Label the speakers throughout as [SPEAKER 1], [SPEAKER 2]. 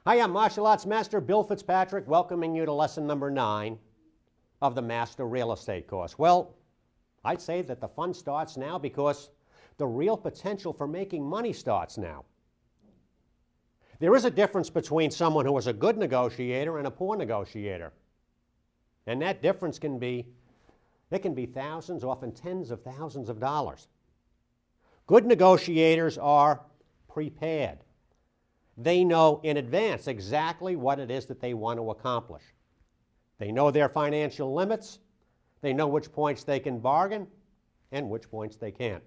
[SPEAKER 1] Hi, I'm Martial Arts Master Bill Fitzpatrick, welcoming you to lesson number 9 of the Master Real Estate course. Well, I'd say that the fun starts now because the real potential for making money starts now. There is a difference between someone who is a good negotiator and a poor negotiator. And that difference can be thousands, often tens of thousands of dollars. Good negotiators are prepared. They know in advance exactly what it is that they want to accomplish. They know their financial limits. They know which points they can bargain and which points they can't.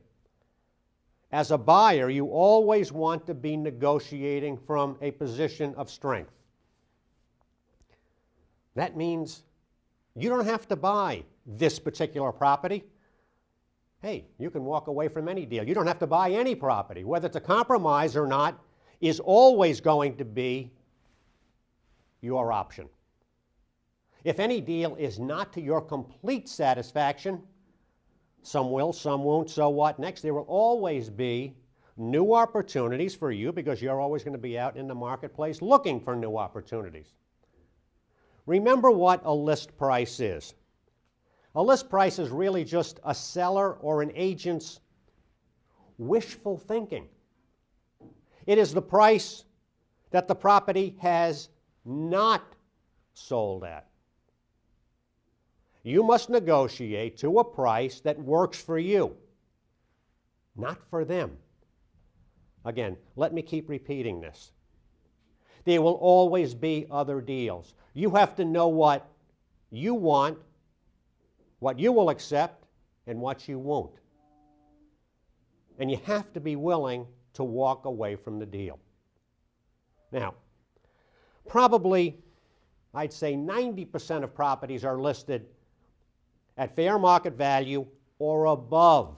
[SPEAKER 1] As a buyer, you always want to be negotiating from a position of strength. That means you don't have to buy this particular property. Hey, you can walk away from any deal. You don't have to buy any property. Whether it's a compromise or not is always going to be your option. If any deal is not to your complete satisfaction, some will, some won't, so what next? There will always be new opportunities for you because you're always going to be out in the marketplace looking for new opportunities. Remember what a list price is. A list price is really just a seller or an agent's wishful thinking. It is the price that the property has not sold at. You must negotiate to a price that works for you, not for them. Again, let me keep repeating this. There will always be other deals. You have to know what you want, what you will accept, and what you won't. And you have to be willing to walk away from the deal. Now, probably, I'd say 90% of properties are listed at fair market value or above.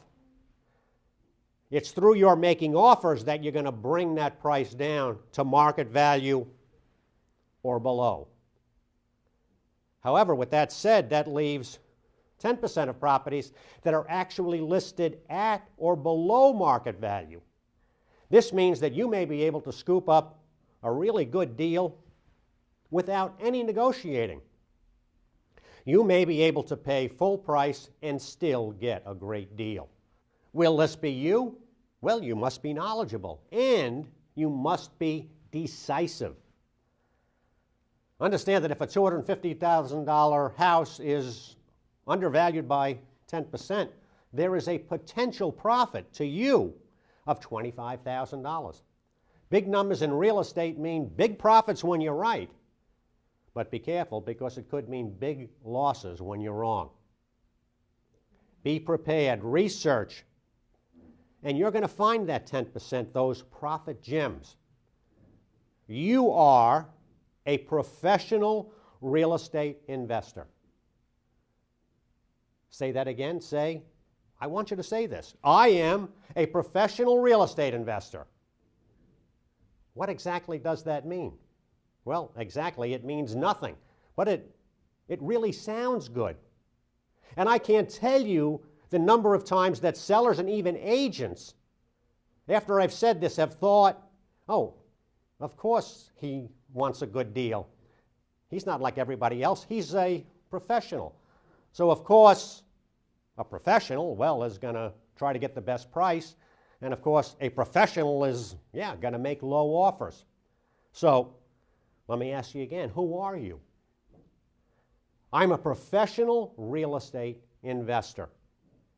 [SPEAKER 1] It's through your making offers that you're going to bring that price down to market value or below. However, with that said, that leaves 10% of properties that are actually listed at or below market value. This means that you may be able to scoop up a really good deal without any negotiating. You may be able to pay full price and still get a great deal. Will this be you? Well, you must be knowledgeable and you must be decisive. Understand that if a $250,000 house is undervalued by 10%, there is a potential profit to you of $25,000. Big numbers in real estate mean big profits when you're right, but be careful because it could mean big losses when you're wrong. Be prepared, research, and you're going to find that 10%, those profit gems. You are a professional real estate investor. Say that again. Say, I want you to say this. I am a professional real estate investor. What exactly does that mean? Well, exactly, it means nothing. But it really sounds good. And I can't tell you the number of times that sellers and even agents, after I've said this, have thought, oh, of course he wants a good deal. He's not like everybody else. He's a professional. So, of course, a professional, well, is going to try to get the best price. And, of course, a professional is, going to make low offers. So, let me ask you again, who are you? I'm a professional real estate investor.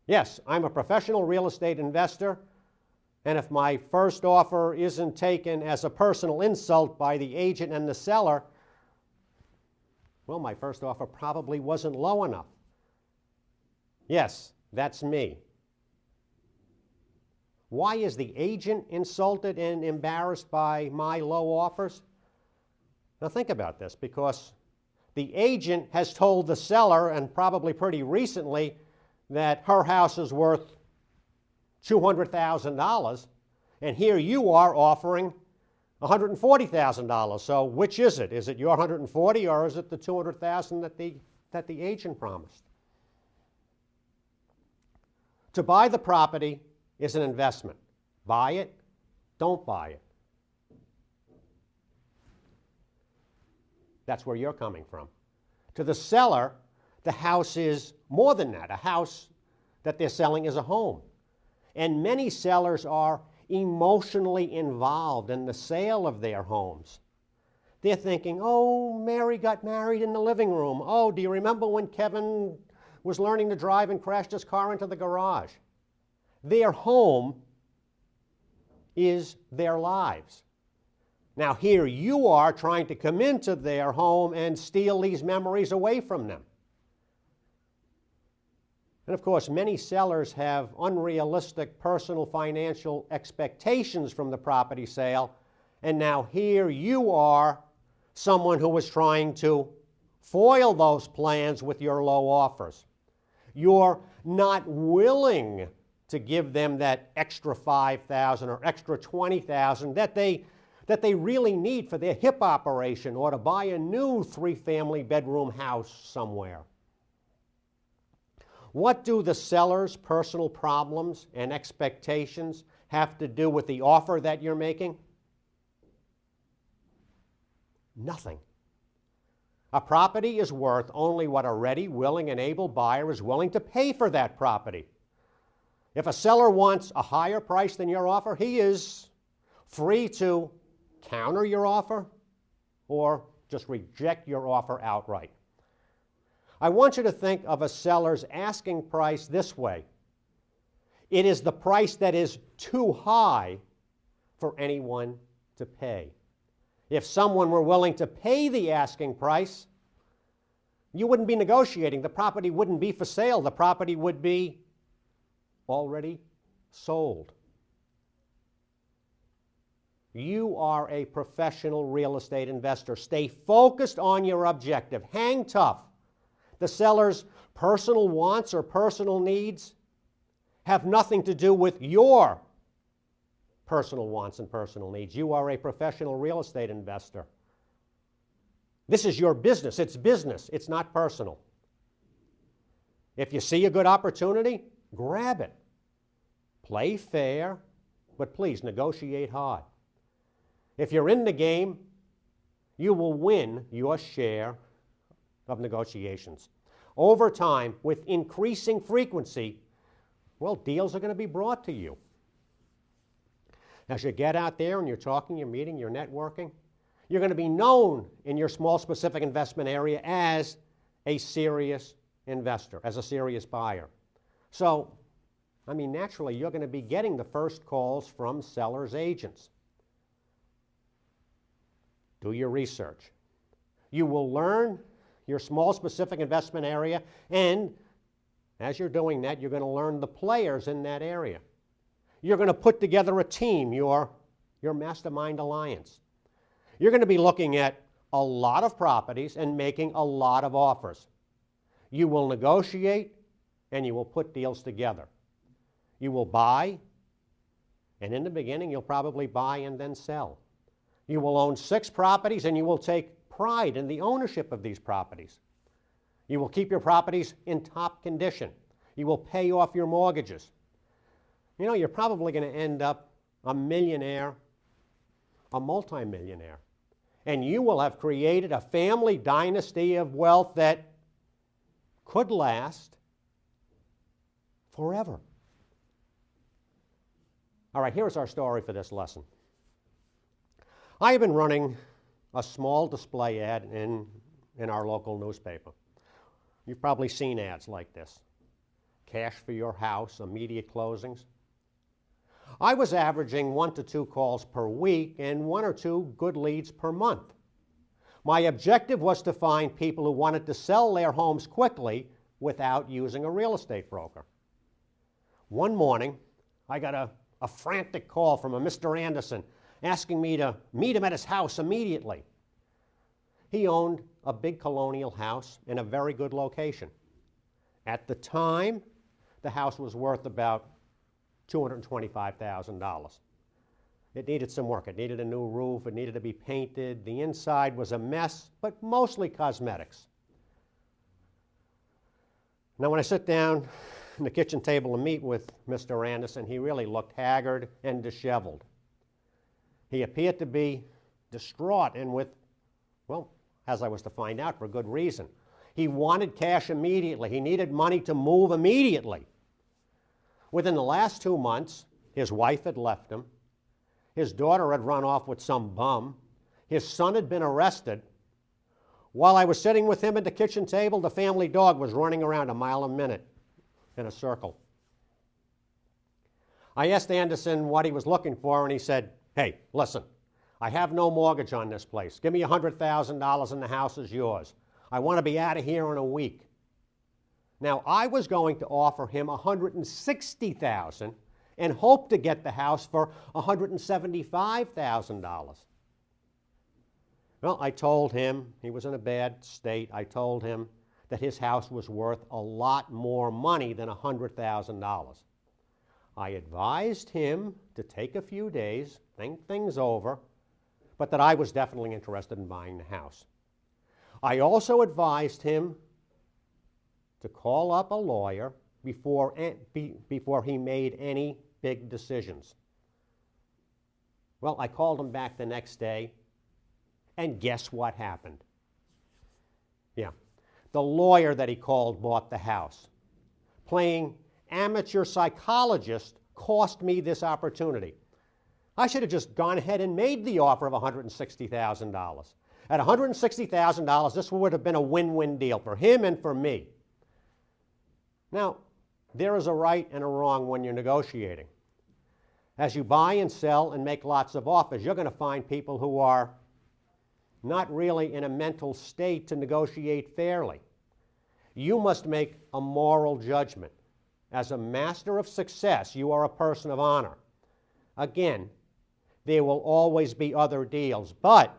[SPEAKER 1] Yes, I'm a professional real estate investor. And if my first offer isn't taken as a personal insult by the agent and the seller, well, my first offer probably wasn't low enough. Yes, that's me. Why is the agent insulted and embarrassed by my low offers? Now think about this, because the agent has told the seller, and probably pretty recently, that her house is worth $200,000, and here you are offering $140,000. So which is it? Is it your $140,000 or is it the $200,000 that the agent promised? To buy the property is an investment. Buy it, don't buy it. That's where you're coming from. To the seller, the house is more than that. A house that they're selling is a home. And many sellers are emotionally involved in the sale of their homes. They're thinking, oh, Mary got married in the living room. Oh, do you remember when Kevin was learning to drive and crashed his car into the garage? Their home is their lives. Now here you are trying to come into their home and steal these memories away from them. And of course, many sellers have unrealistic personal financial expectations from the property sale, and now here you are, someone who is trying to foil those plans with your low offers. You're not willing to give them that extra $5,000 or extra $20,000 that they really need for their hip operation or to buy a new 3-family bedroom house somewhere. What do the seller's personal problems and expectations have to do with the offer that you're making? Nothing. A property is worth only what a ready, willing, and able buyer is willing to pay for that property. If a seller wants a higher price than your offer, he is free to counter your offer or just reject your offer outright. I want you to think of a seller's asking price this way. It is the price that is too high for anyone to pay. If someone were willing to pay the asking price, you wouldn't be negotiating. The property wouldn't be for sale. The property would be already sold. You are a professional real estate investor. Stay focused on your objective. Hang tough. The seller's personal wants or personal needs have nothing to do with your personal wants and personal needs. You are a professional real estate investor. This is your business. It's business. It's not personal. If you see a good opportunity, grab it. Play fair, but please negotiate hard. If you're in the game, you will win your share of negotiations. Over time, with increasing frequency, well, deals are going to be brought to you. As you get out there and you're talking, you're meeting, you're networking, you're going to be known in your small specific investment area as a serious investor, as a serious buyer. So, naturally, you're going to be getting the first calls from sellers' agents. Do your research. You will learn your small specific investment area, and as you're doing that, you're going to learn the players in that area. You're going to put together a team, your mastermind alliance. You're going to be looking at a lot of properties and making a lot of offers. You will negotiate and you will put deals together. You will buy, and in the beginning you'll probably buy and then sell. You will own 6 properties and you will take pride in the ownership of these properties. You will keep your properties in top condition. You will pay off your mortgages. You're probably going to end up a millionaire, a multimillionaire. And you will have created a family dynasty of wealth that could last forever. All right, here's our story for this lesson. I have been running a small display ad in our local newspaper. You've probably seen ads like this. Cash for your house, immediate closings. I was averaging 1 to 2 calls per week and 1 or 2 good leads per month. My objective was to find people who wanted to sell their homes quickly without using a real estate broker. One morning, I got a frantic call from a Mr. Anderson asking me to meet him at his house immediately. He owned a big colonial house in a very good location. At the time, the house was worth about $225,000. It needed some work. It needed a new roof. It needed to be painted. The inside was a mess, but mostly cosmetics. Now, when I sit down at the kitchen table to meet with Mr. Anderson, he really looked haggard and disheveled. He appeared to be distraught and with, as I was to find out, for good reason. He wanted cash immediately. He needed money to move immediately. Within the last 2 months, his wife had left him. His daughter had run off with some bum. His son had been arrested. While I was sitting with him at the kitchen table, the family dog was running around a mile a minute in a circle. I asked Anderson what he was looking for, and he said, "Hey, listen, I have no mortgage on this place. Give me $100,000 and the house is yours. I want to be out of here in a week." Now, I was going to offer him $160,000 and hope to get the house for $175,000. Well, I told him he was in a bad state. I told him that his house was worth a lot more money than $100,000. I advised him to take a few days, think things over, but that I was definitely interested in buying the house. I also advised him to call up a lawyer before he made any big decisions. Well, I called him back the next day, and guess what happened? Yeah, the lawyer that he called bought the house. Playing amateur psychologist cost me this opportunity. I should have just gone ahead and made the offer of $160,000. At $160,000, this would have been a win-win deal for him and for me. Now, there is a right and a wrong when you're negotiating. As you buy and sell and make lots of offers, you're going to find people who are not really in a mental state to negotiate fairly. You must make a moral judgment. As a master of success, you are a person of honor. Again, there will always be other deals, but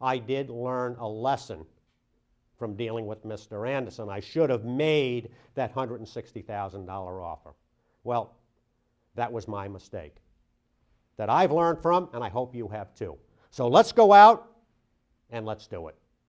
[SPEAKER 1] I did learn a lesson from dealing with Mr. Anderson. I should have made that $160,000 offer. Well, that was my mistake that I've learned from, and I hope you have too. So let's go out and let's do it.